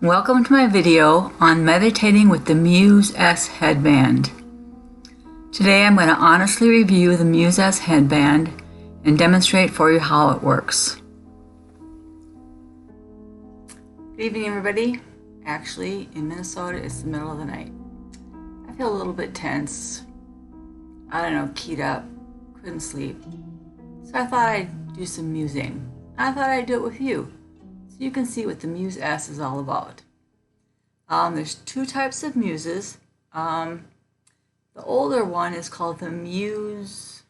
Welcome to my video on meditating with the Muse S headband. Today I'm going to honestly review the Muse S headband and demonstrate for you how it works. Good evening, everybody. Actually, in Minnesota, it's the middle of the night. I feel a little bit tense. I don't know, keyed up, couldn't sleep. So I thought I'd do some musing. I thought I'd do it with you, so you can see what the Muse S is all about. There's two types of muses. The older one is called the Muse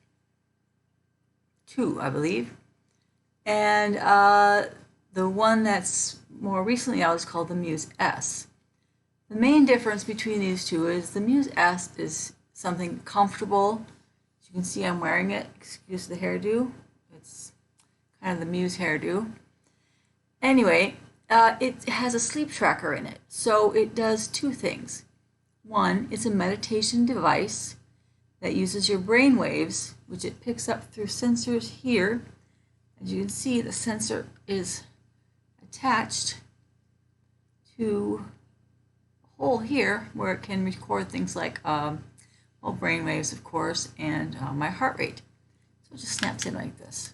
2, I believe. And the one that's more recently out is called the Muse S. The main difference between these two is the Muse S is something comfortable. As you can see, I'm wearing it. Excuse the hairdo. It's kind of the Muse hairdo. Anyway, it has a sleep tracker in it. So it does two things. One, it's a meditation device that uses your brain waves, which it picks up through sensors here. As you can see, the sensor is attached to a hole here where it can record things like brain waves, of course, and my heart rate. So it just snaps in like this.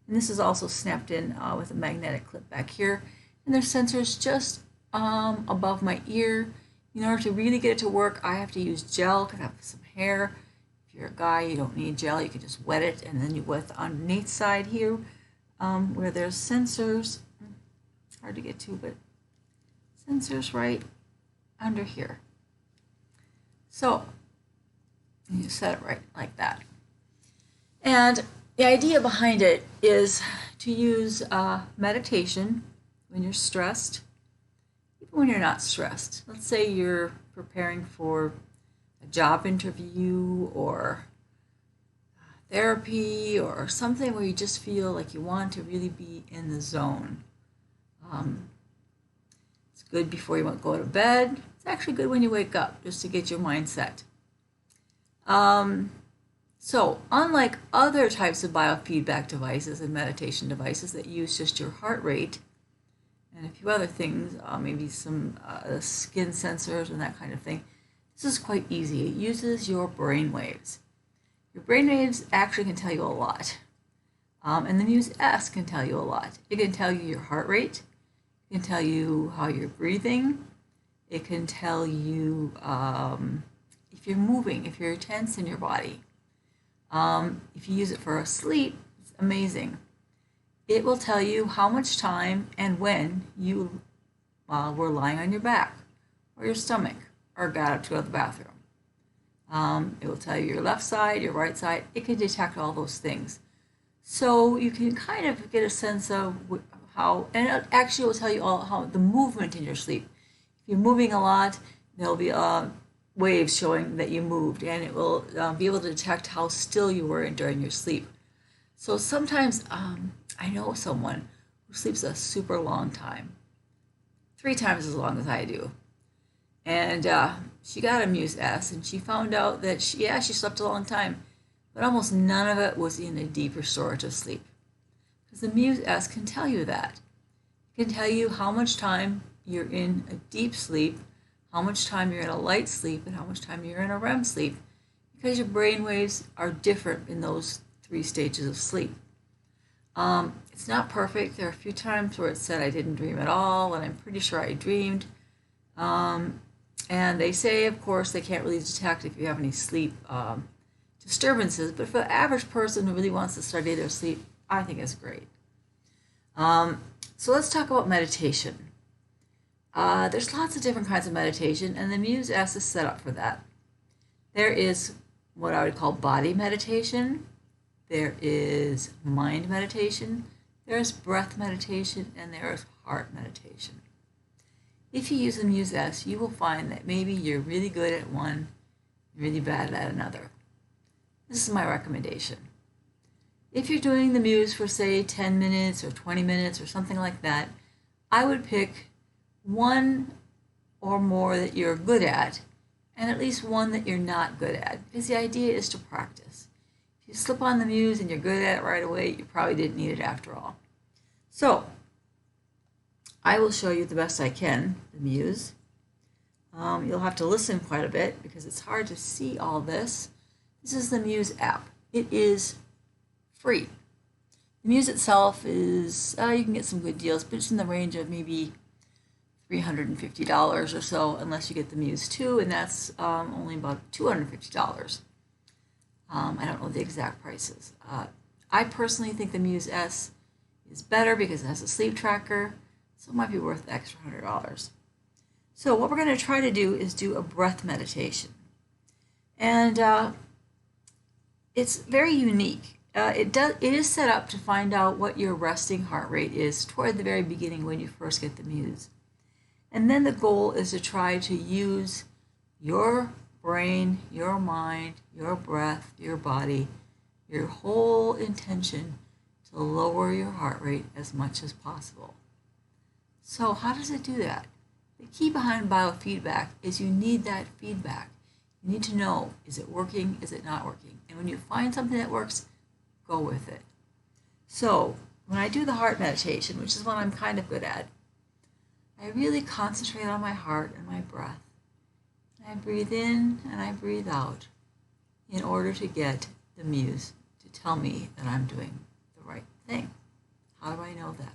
And this is also snapped in with a magnetic clip back here. And there's sensors just above my ear. In order to really get it to work, I have to use gel because I have some hair. If you're a guy, you don't need gel. You can just wet it, and then you wet the underneath side here where there's sensors. It's hard to get to, but sensors right under here. So you set it right like that. And the idea behind it is to use meditation when you're stressed, even when you're not stressed. Let's say you're preparing for a job interview or therapy or something where you just feel like you want to really be in the zone. It's good before you go to bed. It's actually good when you wake up, just to get your mind set. So unlike other types of biofeedback devices and meditation devices that use just your heart rate and a few other things, maybe some skin sensors and that kind of thing, this is quite easy. It uses your brain waves. Your brain waves actually can tell you a lot. And the Muse S can tell you a lot. It can tell you your heart rate. It can tell you how you're breathing. It can tell you if you're moving, if you're tense in your body. If you use it for sleep, it's amazing. It will tell you how much time and when you were lying on your back or your stomach or got up to go to the bathroom. It will tell you your left side, your right side. It can detect all those things. So you can kind of get a sense of how, and it actually will tell you all how the movement in your sleep. If you're moving a lot, there'll be waves showing that you moved, and it will be able to detect how still you were during your sleep. So sometimes I know someone who sleeps a super long time, 3 times as long as I do. And she got a Muse S, and she found out that she slept a long time, but almost none of it was in a deep restorative sleep. Because the Muse S can tell you that. It can tell you how much time you're in a deep sleep, how much time you're in a light sleep, and how much time you're in a REM sleep, because your brain waves are different in those 3 stages of sleep. It's not perfect. There are a few times where it said I didn't dream at all, and I'm pretty sure I dreamed. And they say, of course, they can't really detect if you have any sleep disturbances, but for the average person who really wants to study their sleep, I think it's great. So let's talk about meditation. There's lots of different kinds of meditation, and the Muse S is set up for that. There is what I would call body meditation. There is mind meditation. There's breath meditation, and there is heart meditation. If you use the Muse S, you will find that maybe you're really good at one, really bad at another. This is my recommendation. If you're doing the Muse for, say, 10 minutes or 20 minutes or something like that, I would pick one or more that you're good at, and at least one that you're not good at, because the idea is to practice. If you slip on the Muse and you're good at it right away, you probably didn't need it after all. So I will show you the best I can, the Muse. You'll have to listen quite a bit because it's hard to see all this. This is the Muse app. It is free. The Muse itself is, you can get some good deals, but it's in the range of maybe $350 or so, unless you get the Muse 2, and that's only about $250. I don't know the exact prices. I personally think the Muse S is better because it has a sleep tracker, so it might be worth the extra $100. So what we're going to try to do is do a breath meditation. And it's very unique. It is set up to find out what your resting heart rate is toward the very beginning when you first get the Muse. And then the goal is to try to use your brain, your mind, your breath, your body, your whole intention to lower your heart rate as much as possible. So how does it do that? The key behind biofeedback is you need that feedback. You need to know, is it working, is it not working? And when you find something that works, go with it. So when I do the heart meditation, which is what I'm kind of good at, I really concentrate on my heart and my breath. I breathe in and I breathe out in order to get the Muse to tell me that I'm doing the right thing. How do I know that?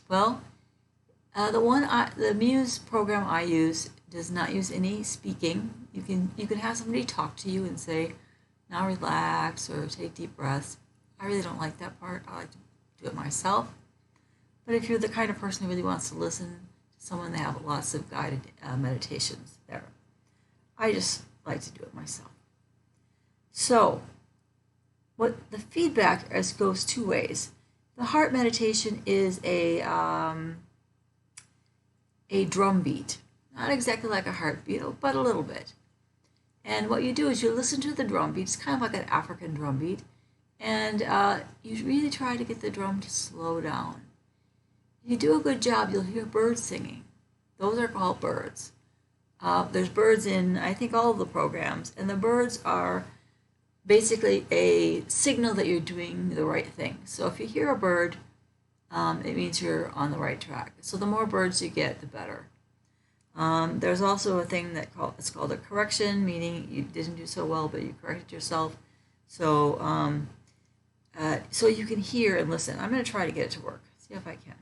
Well, the Muse program I use does not use any speaking. You can have somebody talk to you and say, now relax or take deep breaths. I really don't like that part. I like to do it myself. But if you're the kind of person who really wants to listen to someone, they have lots of guided meditations there. I just like to do it myself. So what the feedback goes two ways. The heart meditation is a drum beat, not exactly like a heartbeat, but a little bit. And what you do is you listen to the drum beat. It's kind of like an African drum beat, and you really try to get the drum to slow down. If you do a good job, you'll hear birds singing. Those are called birds. There's birds in, I think, all of the programs, and the birds are basically a signal that you're doing the right thing. So if you hear a bird, it means you're on the right track. So the more birds you get, the better. There's also a thing it's called a correction, meaning you didn't do so well, but you corrected yourself. So so you can hear and listen. I'm going to try to get it to work. See if I can.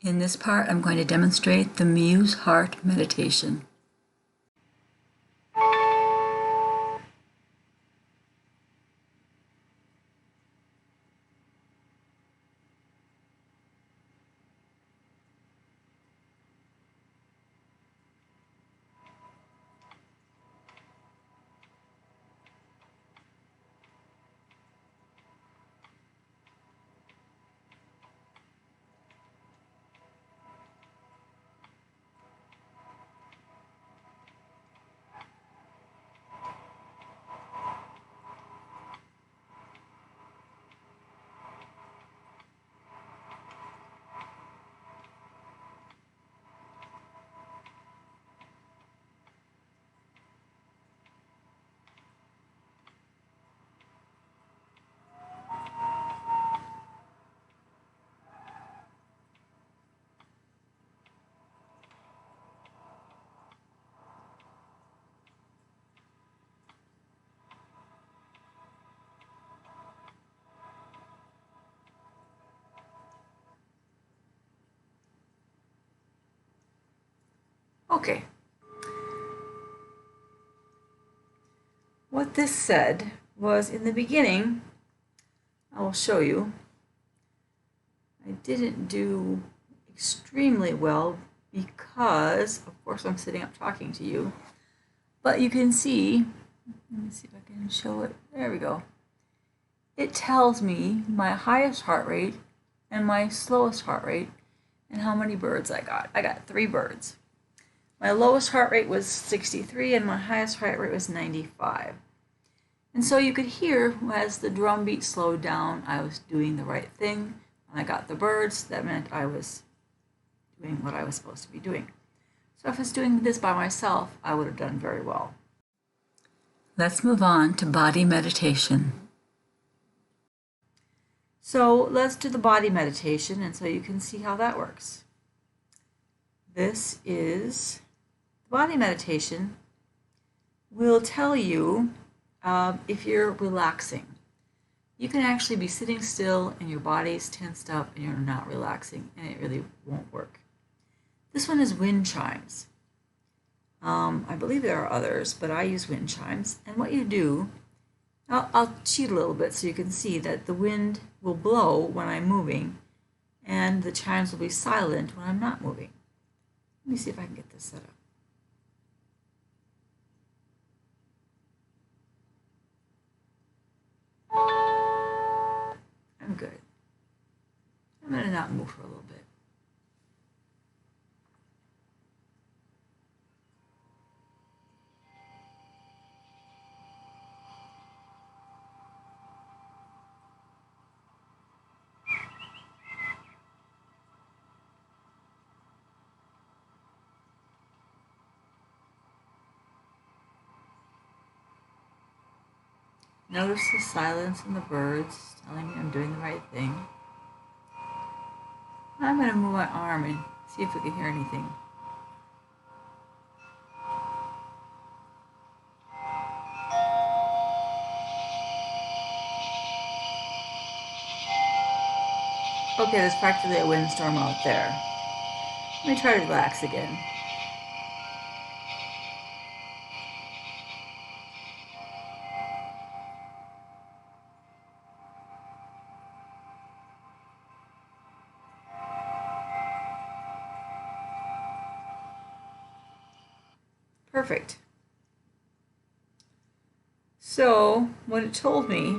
In this part, I'm going to demonstrate the Muse Heart Meditation. Okay. What this said was, in the beginning, I will show you, I didn't do extremely well because, of course, I'm sitting up talking to you. But you can see, let me see if I can show it. There we go. It tells me my highest heart rate and my slowest heart rate and how many birds I got. I got 3 birds. My lowest heart rate was 63 and my highest heart rate was 95. And so you could hear as the drum beat slowed down, I was doing the right thing. When I got the birds, that meant I was doing what I was supposed to be doing. So if I was doing this by myself, I would have done very well. Let's move on to body meditation. So let's do the body meditation, and so you can see how that works. This is body meditation. Will tell you if you're relaxing. You can actually be sitting still and your body's tensed up and you're not relaxing, and it really won't work. This one is wind chimes. I believe there are others, but I use wind chimes. And what you do, I'll cheat a little bit so you can see that the wind will blow when I'm moving and the chimes will be silent when I'm not moving. Let me see if I can get this set up. I'm good. I'm going to not move for a little bit. Notice the silence in the birds telling me I'm doing the right thing. I'm going to move my arm and see if we can hear anything. Okay, there's practically a windstorm out there. Let me try to relax again. Perfect. So what it told me,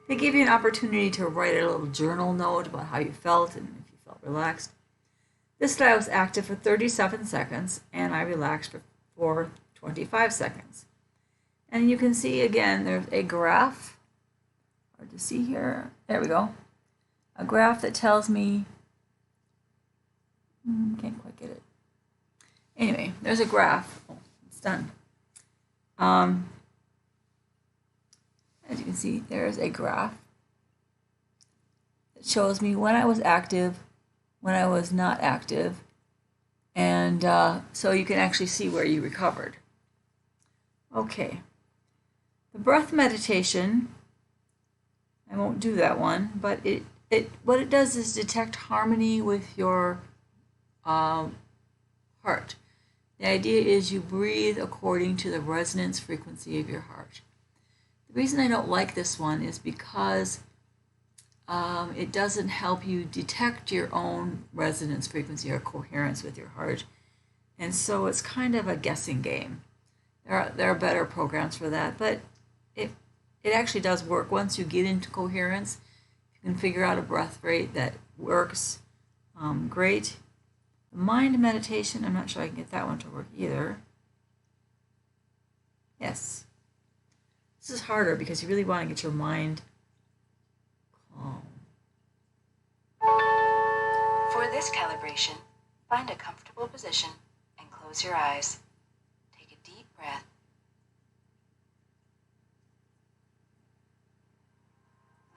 they gave you an opportunity to write a little journal note about how you felt and if you felt relaxed. This day I was active for 37 seconds and I relaxed for 25 seconds. And you can see again there's a graph. Hard to see here. There we go. A graph that tells me, can't quite get it. Anyway, there's a graph. Oh, it's done. As you can see, there's a graph that shows me when I was active, when I was not active, and so you can actually see where you recovered. Okay, the breath meditation, I won't do that one, but what it does is detect harmony with your heart. The idea is you breathe according to the resonance frequency of your heart. The reason I don't like this one is because it doesn't help you detect your own resonance frequency or coherence with your heart. And so it's kind of a guessing game. There are better programs for that, but it actually does work. Once you get into coherence, you can figure out a breath rate that works great. The mind meditation, I'm not sure I can get that one to work either. Yes. This is harder because you really want to get your mind calm. For this calibration, find a comfortable position and close your eyes. Take a deep breath.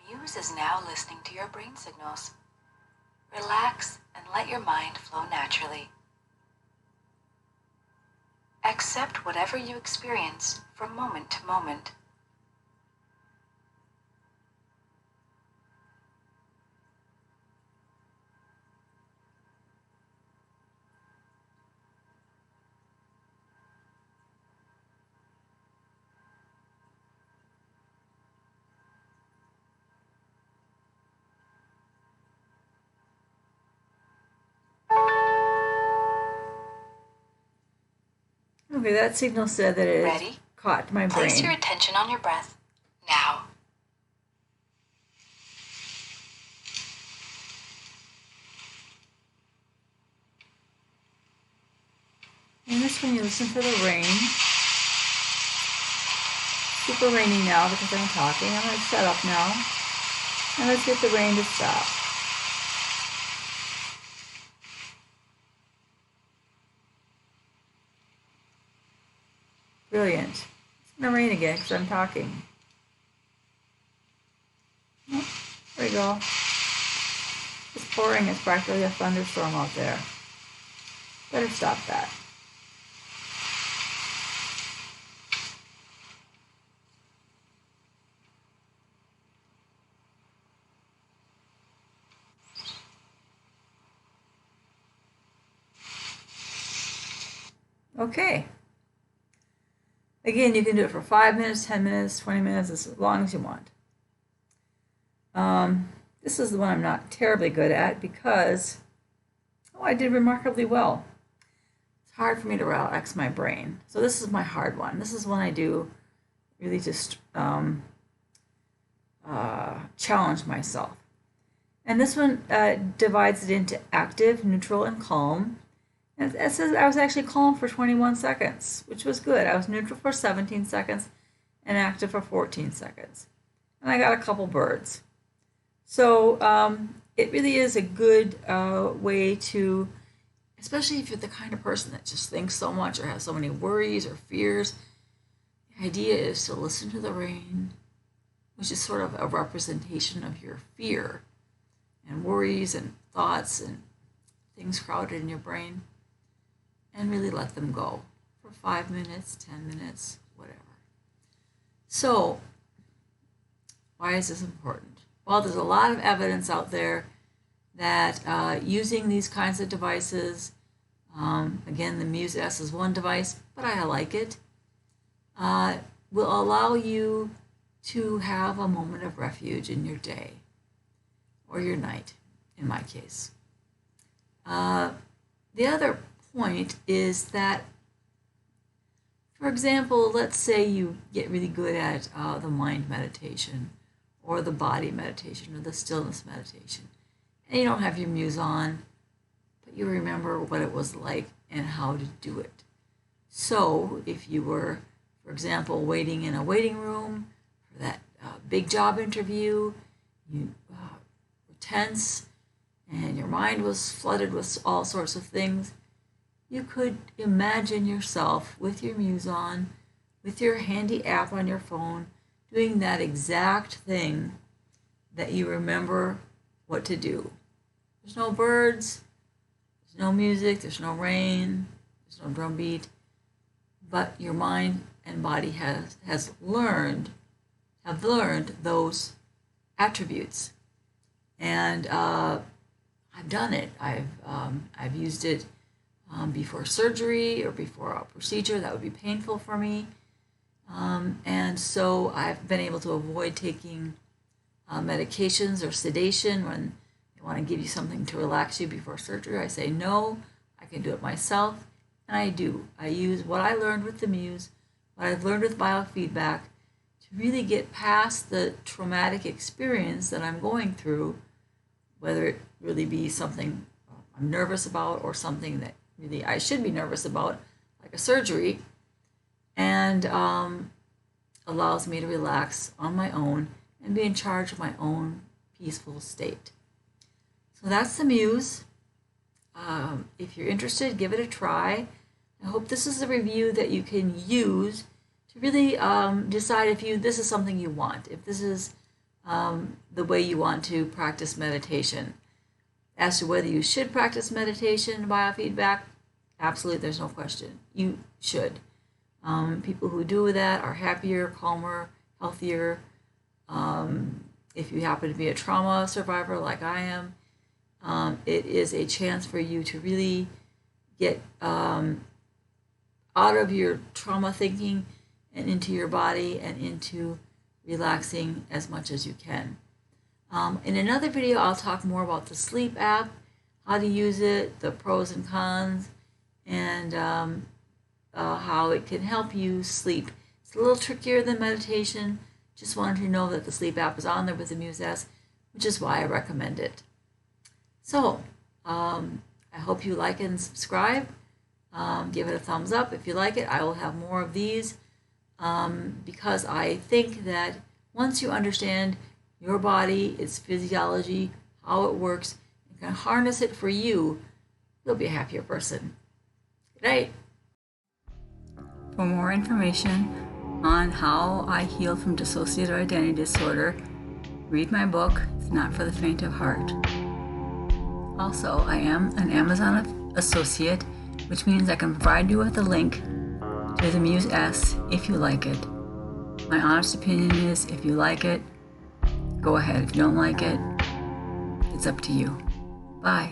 Muse is now listening to your brain signals. Relax and let your mind flow naturally. Accept whatever you experience from moment to moment. Okay, that signal said that it Ready? caught my brain. Place your attention on your breath now. And this one you listen for the rain. Super rainy now because I'm talking. I'm going to shut up now. And let's get the rain to stop. Brilliant. It's going to rain again because I'm talking. Oh, there we go. It's pouring. It's practically a thunderstorm out there. Better stop that. Okay. Again, you can do it for 5 minutes, 10 minutes, 20 minutes, as long as you want. This is the one I'm not terribly good at because, I did remarkably well. It's hard for me to relax my brain. So this is my hard one. This is one I do really just challenge myself. And this one divides it into active, neutral, and calm. And it says I was actually calm for 21 seconds, which was good. I was neutral for 17 seconds and active for 14 seconds. And I got a couple birds. So it really is a good way to, especially if you're the kind of person that just thinks so much or has so many worries or fears, the idea is to listen to the rain, which is sort of a representation of your fear and worries and thoughts and things crowded in your brain, and really let them go for 5 minutes, 10 minutes, whatever. So, why is this important? Well, there's a lot of evidence out there that using these kinds of devices, again, the Muse S is one device, but I like it, will allow you to have a moment of refuge in your day or your night, in my case. The other point is that, for example, let's say you get really good at the mind meditation or the body meditation or the stillness meditation, and you don't have your Muse on, but you remember what it was like and how to do it. So if you were, for example, waiting in a waiting room for that big job interview, you were tense and your mind was flooded with all sorts of things, you could imagine yourself with your Muse on, with your handy app on your phone, doing that exact thing that you remember what to do. There's no birds, there's no music, there's no rain, there's no drum beat, but your mind and body have learned those attributes. And I've done it. I've used it before surgery or before a procedure that would be painful for me. And so I've been able to avoid taking medications or sedation when they want to give you something to relax you before surgery. I say, no, I can do it myself. And I do. I use what I learned with the Muse, what I've learned with biofeedback, to really get past the traumatic experience that I'm going through, whether it really be something I'm nervous about or something that really I should be nervous about, like a surgery, and allows me to relax on my own and be in charge of my own peaceful state. So that's the Muse. If you're interested, give it a try. I hope this is a review that you can use to really decide if this is something you want, if this is the way you want to practice meditation. As to whether you should practice meditation biofeedback, absolutely, there's no question. You should. People who do that are happier, calmer, healthier. If you happen to be a trauma survivor like I am, it is a chance for you to really get out of your trauma thinking and into your body and into relaxing as much as you can. In another video, I'll talk more about the sleep app, how to use it, the pros and cons, and how it can help you sleep. It's a little trickier than meditation. Just wanted to know that the sleep app is on there with the Muse S, which is why I recommend it. So, I hope you like and subscribe. Give it a thumbs up if you like it. I will have more of these because I think that once you understand your body, its physiology, how it works, and can harness it for you, you'll be a happier person. Good night. For more information on how I healed from dissociative identity disorder, read my book, It's Not for the Faint of Heart. Also, I am an Amazon associate, which means I can provide you with a link to the Muse S if you like it. My honest opinion is, if you like it, go ahead. If you don't like it, it's up to you. Bye.